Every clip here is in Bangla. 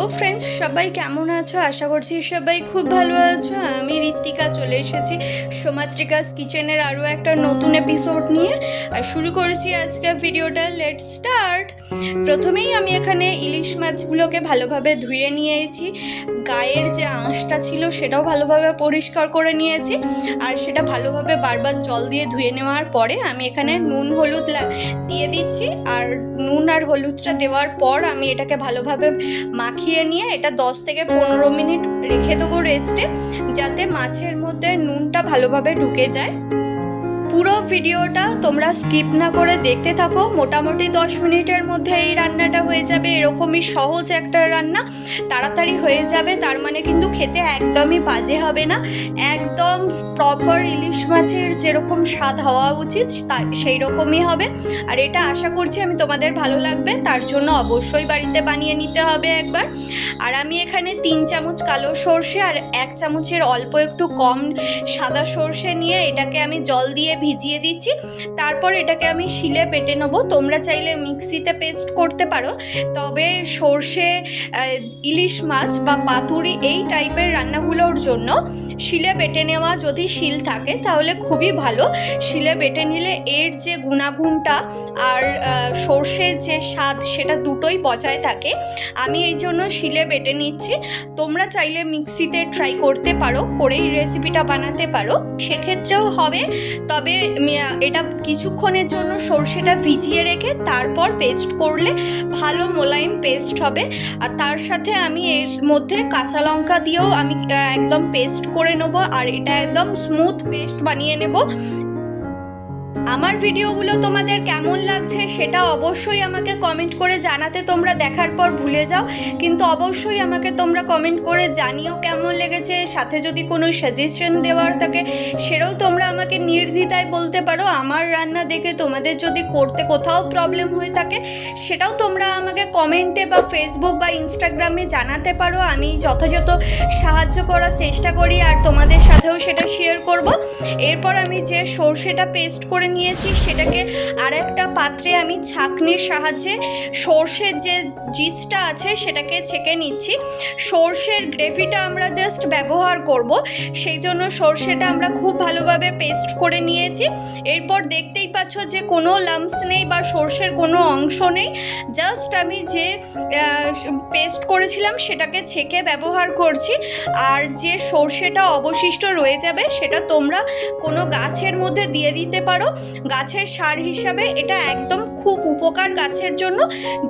হ্যালো ফ্রেন্ডস, সবাই কেমন আছো? আশা করছি সবাই খুব ভালো আছো। আমি ঋত্বিকা চলে এসেছি সোমাত্রিকাস কিচেনের আরও একটা নতুন এপিসোড নিয়ে। আর শুরু করেছি আজকের ভিডিওটা। Let's start. প্রথমেই আমি এখানে ইলিশ মাছগুলোকে ভালোভাবে ধুয়ে নিয়েছি। গায়ের যে আঁশটা ছিল সেটাও ভালোভাবে পরিষ্কার করে নিয়েছি। আর সেটা ভালোভাবে বারবার জল দিয়ে ধুয়ে নেওয়ার পরে আমি এখানে নুন হলুদ দিয়ে দিচ্ছি। আর নুন আর হলুদটা দেওয়ার পর আমি এটাকে ভালোভাবে মাখিয়ে নিয়ে এটা 10 থেকে 15 মিনিট রেখে দেবো রেস্টে, যাতে মাছের মধ্যে নুনটা ভালোভাবে ঢুকে যায়। পুরো ভিডিওটা তোমরা স্কিপ না করে দেখতে থাকো। মোটামুটি 10 মিনিটের মধ্যে এই রান্নাটা হয়ে যাবে। এরকমই সহজ একটা রান্না, তাড়াতাড়ি হয়ে যাবে। তার মানে কিন্তু খেতে একদমই বাজে হবে না, একদম প্রপার ইলিশ মাছের যেরকম স্বাদ হওয়া উচিত সেই রকমই হবে। আর এটা আশা করছি আমি তোমাদের ভালো লাগবে, তার জন্য অবশ্যই বাড়িতে বানিয়ে নিতে হবে একবার। আর আমি এখানে 3 চামচ কালো সর্ষে আর 1 চামচের অল্প একটু কম সাদা সর্ষে নিয়ে এটাকে আমি জল দিয়ে ভিজিয়ে দিচ্ছি। তারপর এটাকে আমি শিলে বেটে নেবো। তোমরা চাইলে মিক্সিতে পেস্ট করতে পারো, তবে সর্ষে ইলিশ মাছ বা পাতুরি এই টাইপের রান্নাগুলোর জন্য শিলে বেটে নেওয়া, যদি শিল থাকে তাহলে খুবই ভালো। শিলে বেটে নিলে এর যে গুণাগুণটা আর সর্ষের যে স্বাদ সেটা দুটোই বজায় থাকে। আমি এই জন্য শিলে বেটে নিচ্ছি। তোমরা চাইলে মিক্সিতে ট্রাই করতে পারো, করেই রেসিপিটা বানাতে পারো, সেক্ষেত্রেও হবে। তবে এটা কিছুক্ষণের জন্য সর্ষেটা ভিজিয়ে রেখে তারপর পেস্ট করলে ভালো মোলায়েম পেস্ট হবে। আর তার সাথে আমি এর মধ্যে কাঁচা লঙ্কা দিয়েও আমি একদম পেস্ট করে নেব। আর এটা একদম স্মুথ পেস্ট বানিয়ে নেব। আমার ভিডিওগুলো তোমাদের কেমন লাগছে সেটা অবশ্যই আমাকে কমেন্ট করে জানাতে তোমরা দেখার পর ভুলে যাও, কিন্তু অবশ্যই আমাকে তোমরা কমেন্ট করে জানিও কেমন লেগেছে। সাথে যদি কোনো সাজেশন দেওয়ার থাকে সেটাও তোমরা আমাকে নির্দ্বিধায় বলতে পারো। আমার রান্না দেখে তোমাদের যদি করতে কোথাও প্রবলেম হয়ে থাকে সেটাও তোমরা আমাকে কমেন্টে বা ফেসবুক বা ইনস্টাগ্রামে জানাতে পারো। আমি যথাযথ সাহায্য করার চেষ্টা করি আর তোমাদের সাথেও সেটা শেয়ার করব। এরপর আমি যে সর্ষেটা পেস্ট করে নিয়েছি সেটাকে আর একটা পাত্রে আমি ছাঁকনির সাহায্যে সর্ষের যে জিসটা আছে সেটাকে ছেঁকে নিচ্ছি। সর্ষের গ্রেভিটা আমরা জাস্ট ব্যবহার করব, সেই জন্য সর্ষেটা আমরা খুব ভালোভাবে পেস্ট করে নিয়েছি। এরপর দেখতেই পাচ্ছ যে কোনো লাম্পস নেই বা সর্ষের কোনো অংশ নেই। জাস্ট আমি যে পেস্ট করেছিলাম সেটাকে ছেঁকে ব্যবহার করছি। আর যে সর্ষেটা অবশিষ্ট রয়ে যাবে সেটা তোমরা কোনো গাছের মধ্যে দিয়ে দিতে পারো, গাছের সার হিসাবে। এটা একদম খুব উপকার গাছের জন্য,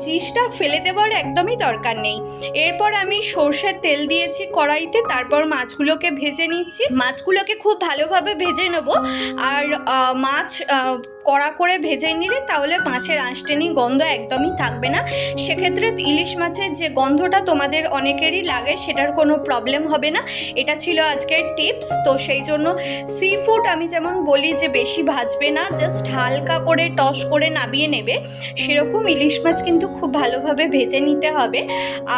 জিসটা ফেলে দেওয়ার একদমই দরকার নেই। এরপর আমি সর্ষের তেল দিয়েছি কড়াইতে, তারপর মাছগুলোকে ভেজে নিচ্ছি। মাছগুলোকে খুব ভালোভাবে ভেজে নেব। আর মাছ কড়া করে ভেজে নিলে তাহলে মাছের আঁশটেনি গন্ধ একদমই থাকবে না। সেক্ষেত্রে ইলিশ মাছের যে গন্ধটা তোমাদের অনেকেরই লাগে সেটার কোনো প্রবলেম হবে না। এটা ছিল আজকের টিপস। তো সেই জন্য সি ফুড আমি যেমন বলি যে বেশি ভাজবে না, জাস্ট হালকা করে টস করে নামিয়ে নেবে, সেরকম ইলিশ মাছ কিন্তু খুব ভালোভাবে ভেজে নিতে হবে।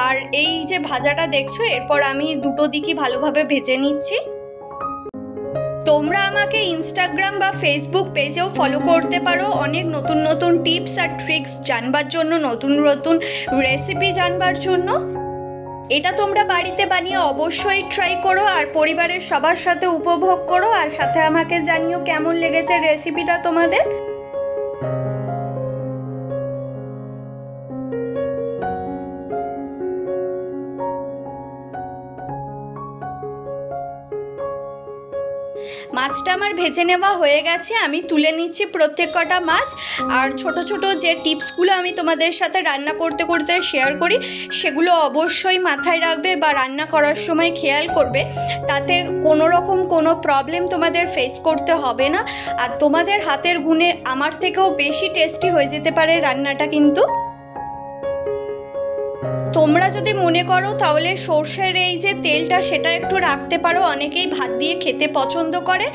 আর এই যে ভাজাটা দেখছো, এরপর আমি দুটো দিকই ভালোভাবে ভেজে নিচ্ছি। তোমরা আমাকে ইনস্টাগ্রাম বা ফেসবুক পেজেও ফলো করতে পারো অনেক নতুন নতুন টিপস আর ট্রিক্স জানবার জন্য, নতুন নতুন রেসিপি জানবার জন্য। এটা তোমরা বাড়িতে বানিয়ে অবশ্যই ট্রাই করো আর পরিবারের সবার সাথে উপভোগ করো। আর সাথে আমাকে জানিও কেমন লেগেছে রেসিপিটা তোমাদের। মাছটা আমার ভেজে নেওয়া হয়ে গেছে, আমি তুলে নিচ্ছি প্রত্যেক কটা মাছ। আর ছোট ছোট যে টিপসগুলো আমি তোমাদের সাথে রান্না করতে করতে শেয়ার করি সেগুলো অবশ্যই মাথায় রাখবে বা রান্না করার সময় খেয়াল করবে, তাতে কোনো রকম কোনো প্রবলেম তোমাদের ফেস করতে হবে না। আর তোমাদের হাতের গুণে আমার থেকেও বেশি টেস্টি হয়ে যেতে পারে রান্নাটা। কিন্তু তোমরা যদি মনে করো তাহলে সর্ষের এই যে তেলটা সেটা একটু রাখতে পারো, অনেকেই ভাত দিয়ে খেতে পছন্দ করে।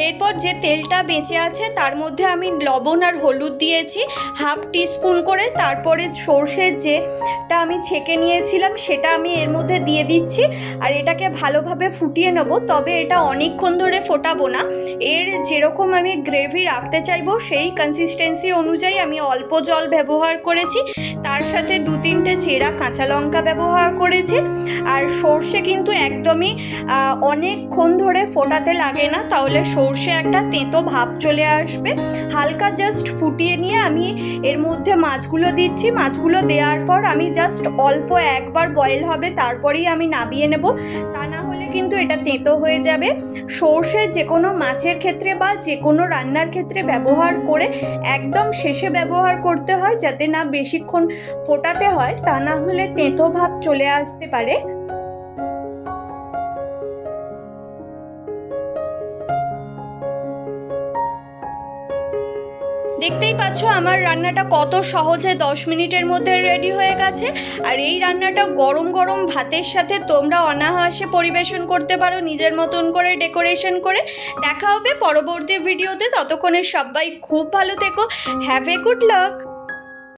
এরপর যে তেলটা বেঁচে আছে তার মধ্যে আমি লবণ আর হলুদ দিয়েছি 1/2 টিস্পুন করে। তারপরে সর্ষের যেটা আমি ছেঁকে নিয়েছিলাম সেটা আমি এর মধ্যে দিয়ে দিচ্ছি। আর এটাকে ভালোভাবে ফুটিয়ে নেব, তবে এটা অনেকক্ষণ ধরে ফোটাবো না। এর যেরকম আমি গ্রেভি রাখতে চাইবো সেই কনসিস্টেন্সি অনুযায়ী আমি অল্প জল ব্যবহার করেছি। তার সাথে 2-3টে চেরা কাঁচা লঙ্কা ব্যবহার করেছি। আর সর্ষে কিন্তু একদমই অনেকক্ষণ ধরে ফোটাতে লাগে না, তাহলে সর্ষে একটা তেঁতো ভাব চলে আসবে। হালকা জাস্ট ফুটিয়ে নিয়ে আমি এর মধ্যে মাছগুলো দিচ্ছি। মাছগুলো দেওয়ার পর আমি জাস্ট অল্প একবার বয়েল হবে তারপরেই আমি নামিয়ে নেব, তা না হলে কিন্তু এটা তেঁতো হয়ে যাবে। সর্ষে যে কোনো মাছের ক্ষেত্রে বা যে কোনো রান্নার ক্ষেত্রে ব্যবহার করে একদম শেষে ব্যবহার করতে হয়, যাতে না বেশিক্ষণ ফোটাতে হয়, তা না হলে তেঁতো ভাব চলে আসতে পারে। দেখতেই পাচ্ছ আমার রান্নাটা কত সহজে 10 মিনিটের মধ্যে রেডি হয়ে গেছে। আর এই রান্নাটা গরম গরম ভাতের সাথে তোমরা অনায়াসে পরিবেশন করতে পারো নিজের মতন করে ডেকোরেশন করে। দেখা হবে পরবর্তী ভিডিওতে, ততক্ষণে সবাই খুব ভালো থেকো। Have a good luck.